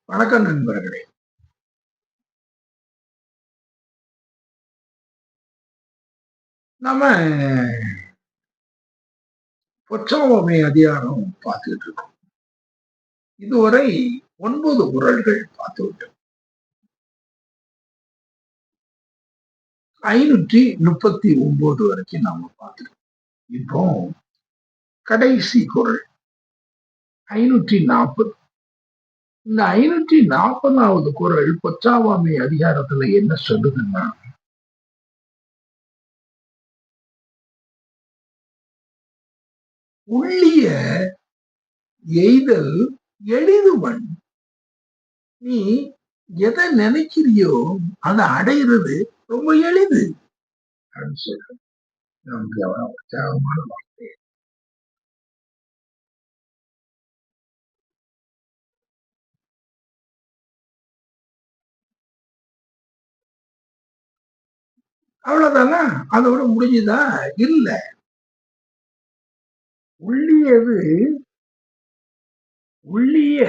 வணக்கம் நண்பர்களே. நம்ம பொற்றாமமை அதிகாரம் பார்த்துக்கிட்டு இருக்கோம். இதுவரை 9 குறள்கள் பார்த்துவிட்டோம். 539 வரைக்கும் நாம பார்த்துருக்கோம். இப்போ கடைசி குறள் 540. இந்த 540வது குறள் பொற்றாவாமை அதிகாரத்துல என்ன சொல்லுதுன்னா, உள்ளிய எய்தல் எளிதுவன். நீ எதை நினைக்கிறியோ அதை அடையிறது ரொம்ப எளிது அப்படின்னு சொல்ற. நமக்கு எவ்வளவு உற்சாகமான வார்த்தை. அவ்வளவுதானா? அதோட முடிஞ்சுதா? இல்ல. உள்ளியது உள்ளிய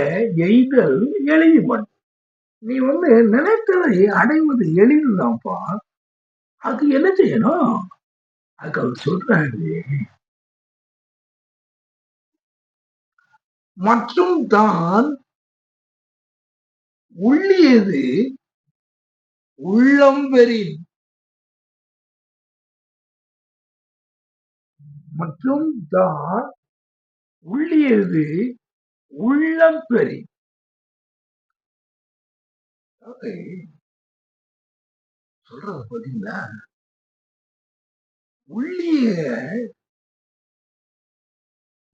எய்தல் எளிதுவன். நீ நினைத்ததை அடைவது எளிதுதான்ப்பா. அது என்ன செய்யணும்? அதுக்கு அவர் சொல்றாரு, மற்றும் தான் உள்ளியது உள்ளம் பெறின். மற்றும் தான் உள்ளியது உள்ளம் பெறின். சொல்றது பாத்தீங்களா? உள்ளிய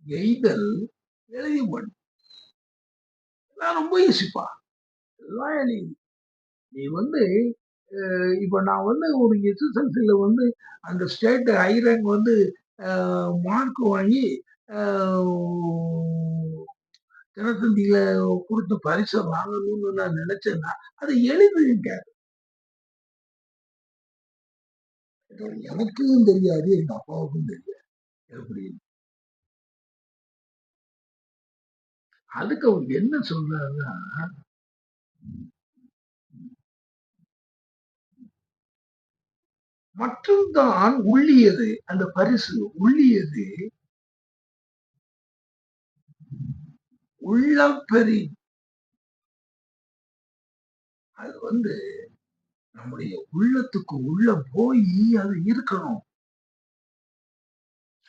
எய்தல் எளிதுவன். நான் ரொம்ப ஈஸிப்பா. எல்லாம் எளிது. நீ இப்ப நான் ஒரு எஸ்எஸ்எல்சில அந்த ஸ்டேட் ஹை ரேங்க் மார்க் வாங்கி தினத்தந்தியில கொடுத்த பரிசை வாங்கணும்னு நான் நினைச்சேன்னா அது எளிதுங்க. எனக்கும் தெரியாது, எங்க அப்பாவுக்கும் தெரியாது எப்படி. அதுக்கு அவர் என்ன சொல்றாருன்னா, மற்றும் தான் உள்ளியது அந்த பரிசு உள்ளியது உள்ளம் பெரி. அது நம்முடைய உள்ளத்துக்கு உள்ள போய் அது இருக்கணும்.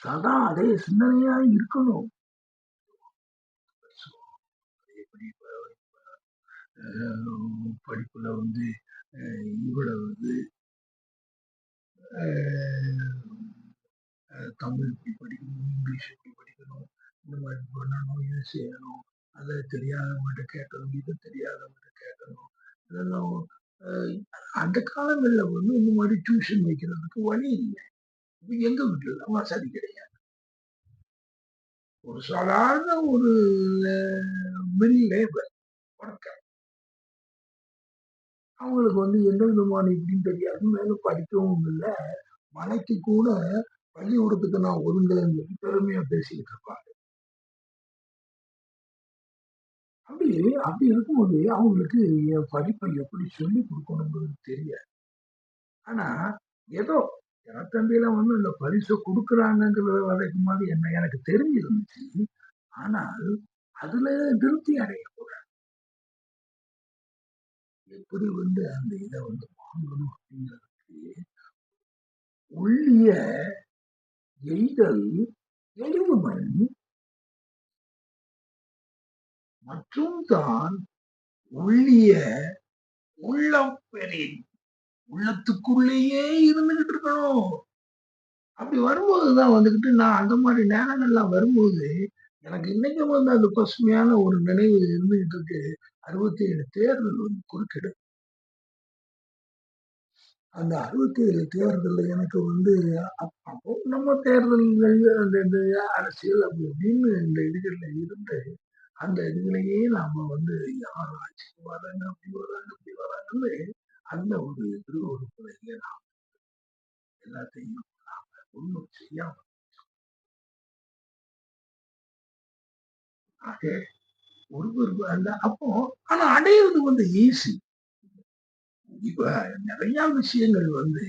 சதா அதே சிந்தனையா இருக்கணும். எப்படி படிப்புல இவட தமிழ் எப்படி படிக்கணும், இங்கிலீஷ் எப்படி படிக்கணும், இந்த மாதிரி பண்ணணும், இது செய்யணும், அதை தெரியாதவங்கள்ட்ட கேட்கணும், இது தெரியாதவங்கள்ட்ட கேட்கணும். இதெல்லாம் அந்த காலங்கள்ல இந்த மாதிரி டியூஷன் வைக்கிறதுக்கு வழி இல்லை. எங்க வீட்டுல வசதி கிடையாது. ஒரு சாதாரண ஒரு மில் லேபர் ஒர்க்கர், அவங்களுக்கு எந்த விதமான இப்படின்னு தெரியாது, மேலும் படிக்கவும் இல்லை. மலைக்கு கூட பள்ளிக்கூடத்துக்கு நான் ஒதுங்கலன்னு பெருமையா பேசிக்கிட்டு இருப்பாங்க. அப்படி அப்படி இருக்கும்போது அவங்களுக்கு என் படிப்பை எப்படி சொல்லி கொடுக்கணுங்கிறது தெரியாது. ஆனா ஏதோ தினத்தந்தியில இந்த பரிசு கொடுக்குறாங்கிறத வரைக்கும் மாதிரி என்ன எனக்கு தெரிஞ்சிருந்துச்சு. ஆனால் அதுல திருப்தி அடையக்கூடாது. எப்படி அந்த இதை வாங்கணும் அப்படிங்கிறதுக்கு உள்ளிய எய்தல் எளிதுமன். மற்றும் தான் உள்ளிய உள்ளம் பெறின். உள்ளத்துக்குள்ளேயே இருந்துகிட்டு இருக்கணும். அப்படி வரும்போதுதான் நான் அந்த மாதிரி நேரங்கள்லாம் வரும்போது எனக்கு இன்னைக்கும் அந்த பசுமையான ஒரு நினைவு இருந்துகிட்டு இருக்கு. 67 தேர்தல் குறுக்கிடு. அந்த 67 தேர்தல் எனக்கு அப்போ நம்ம தேர்தல்கள் அந்த அரசியல் அப்படி அப்படின்னு இந்த இதுகள்ல இருந்து அந்த இதுகளையே நாம யார் ஆட்சிக்கு வராங்க, அப்படி வராங்க, அப்படி வராங்கன்னு அந்த ஒரு திருவருப்புலையே நாம் எல்லாத்தையும் நாம ஒன்றும் செய்யாம. ஆக ஒருவர் அல்ல அப்போ ஆனா அடையிறது வந்து ஈஸி. இப்ப நெறைய விஷயங்கள் வந்து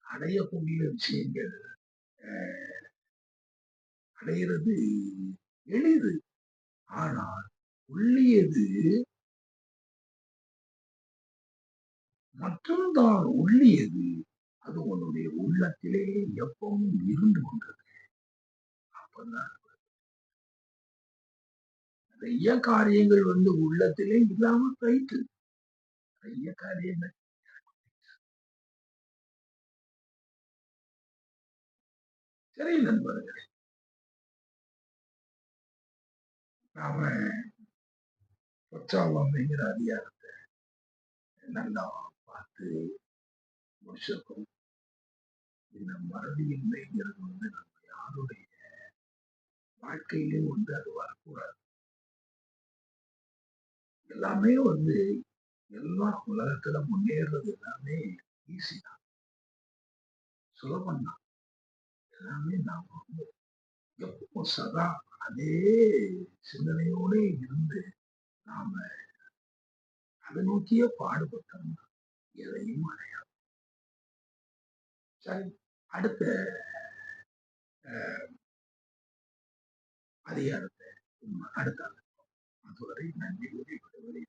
அடையக்கூடிய விஷயங்கள் அடையிறது எளிது. ஆனால் உள்ளியது மற்றும் தான் உள்ளியது. அது உன்னுடைய உள்ளத்திலே எப்பவும் இருந்து கொண்டது. அப்பதான் நெறைய காரியங்கள் வந்து உள்ளத்திலே இல்லாம போயிட்டு. நெறைய காரியங்கள். சரி நண்பர்களே. நாம பொச்சாவாமைங்கிற அதிகாரத்த நல்லா பார்த்து முடிச்சிருக்கோம். இந்த மறதியின்மைங்கிறது வந்து நம்ம யாருடைய வாழ்க்கையிலும் வந்து அது வரக்கூடாது. எல்லாமே வந்து எல்லாம் உலகத்துல முன்னேறது எல்லாமே ஈஸி தான். சுலபம் தான். எல்லாமே நாம வந்து எப்பவும் சதா அதே சிந்தனையோட இருந்து நாம அதை நோக்கியே பாடுபட்டோம்னா எதையும் அடையாது. சரி, அடுத்த அதிகாரத்தை அடுத்த அதுவரை நன்றி கூறி விடுவதை